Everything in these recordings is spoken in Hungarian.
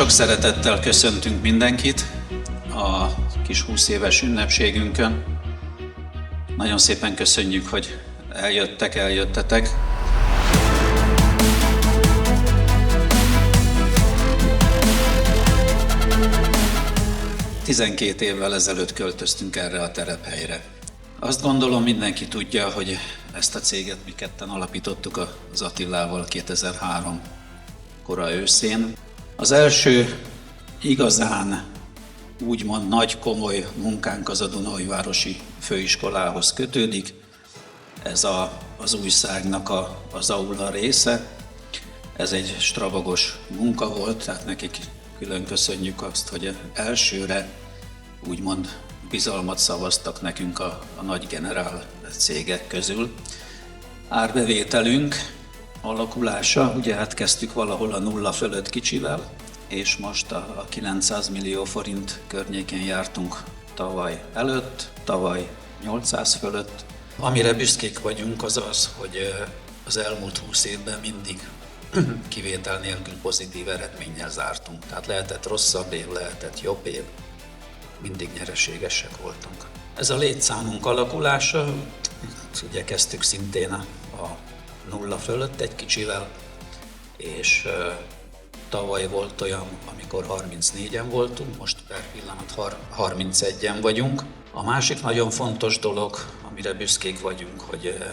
Sok szeretettel köszöntünk mindenkit a kis 20 éves ünnepségünkön. Nagyon szépen köszönjük, hogy eljöttetek. Tizenkét évvel ezelőtt költöztünk erre a telephelyre. Azt gondolom, mindenki tudja, hogy ezt a céget mi ketten alapítottuk az Attilával 2003 kora őszén. Az első igazán úgymond nagy komoly munkánk az a Dunaújvárosi Főiskolához kötődik. Ez az újságnak az aula része. Ez egy strabagos munka volt, tehát nekik külön köszönjük azt, hogy elsőre úgymond bizalmat szavaztak nekünk a nagy generál cégek közül. Árbevételünk alakulása, ugye hát kezdtük valahol a nulla fölött kicsivel, és most a 900 millió forint környékén jártunk tavaly 800 fölött. Amire büszkék vagyunk az az, hogy az elmúlt 20 évben mindig kivétel nélkül pozitív eredménnyel zártunk. Tehát lehetett rosszabb év, lehetett jobb év, mindig nyereségesek voltunk. Ez a létszámunk alakulása, ugye kezdtük szintén a nulla fölött egy kicsivel, és tavaly volt olyan, amikor 34-en voltunk, most per pillanat 31-en vagyunk. A másik nagyon fontos dolog, amire büszkék vagyunk, hogy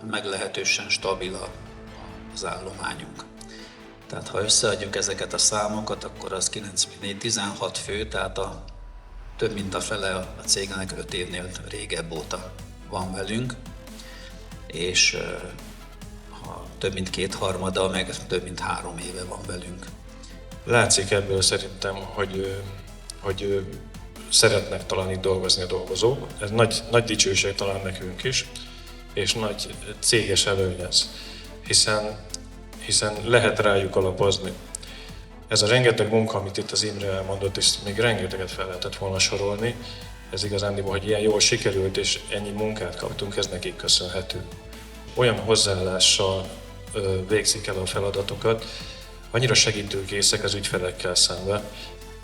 meglehetősen stabil az állományunk. Tehát ha összeadjuk ezeket a számokat, akkor az 16 fő, tehát több mint a fele a cégnek 5 évnél régebb óta van velünk, és több mint kétharmada, meg több mint 3 éve van velünk. Látszik ebből szerintem, hogy szeretnek talán itt dolgozni a dolgozók. Ez nagy dicsőség talán nekünk is, és nagy céges előny ez, hiszen lehet rájuk alapozni. Ez a rengeteg munka, amit itt az Imre elmondott, és még rengeteget fel lehetett volna sorolni, ez igazándiból, hogy ilyen jól sikerült, és ennyi munkát kaptunk, ez nekik köszönhető. Olyan hozzáállással végzik el a feladatokat, annyira segítőkészek az ügyfelekkel szemben.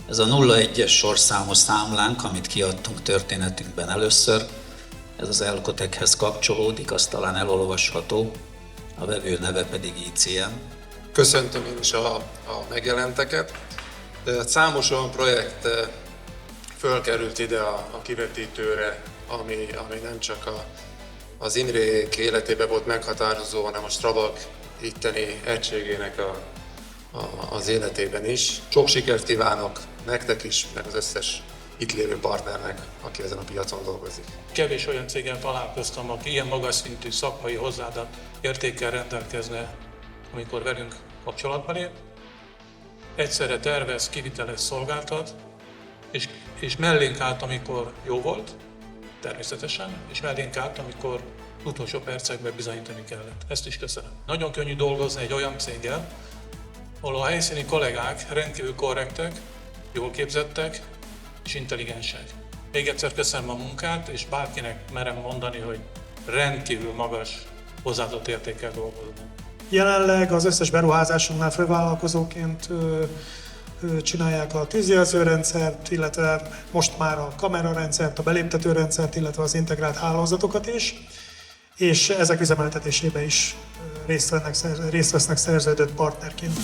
Ez a 01-es sorszámos számlánk, amit kiadtunk történetünkben először, ez az Elcotekhez kapcsolódik, az talán elolvasható, a vevő neve pedig ICM. Köszöntöm én is a megjelenteket. Számos olyan projekt fölkerült ide a kivetítőre, ami nem csak az Imrék életében volt meghatározó, hanem a Strabag itteni egységének az életében is. Sok sikert kívánok nektek is, meg az összes itt lévő partnernek, aki ezen a piacon dolgozik. Kevés olyan céggel találkoztam, aki ilyen magas szintű szakmai hozzáadott értékkel rendelkezne, amikor velünk kapcsolatba lép. Egyszerre tervez, kiviteles, szolgáltat, és mellénk állt, amikor jó volt, természetesen, és mellénk állt, amikor utolsó percekben bizonyítani kellett. Ezt is köszönöm. Nagyon könnyű dolgozni egy olyan céggel, ahol a helyszíni kollégák rendkívül korrektek, jól képzettek és intelligensek. Még egyszer köszönöm a munkát, és bárkinek merem mondani, hogy rendkívül magas hozzáadott értékkel dolgozunk. Jelenleg az összes beruházásunknál fővállalkozóként csinálják a tűzjelzőrendszert, illetve most már a kamerarendszert, a beléptetőrendszert, illetve az integrált hálózatokat is, és ezek üzemeltetésében is részt vesznek szerződött partnerként.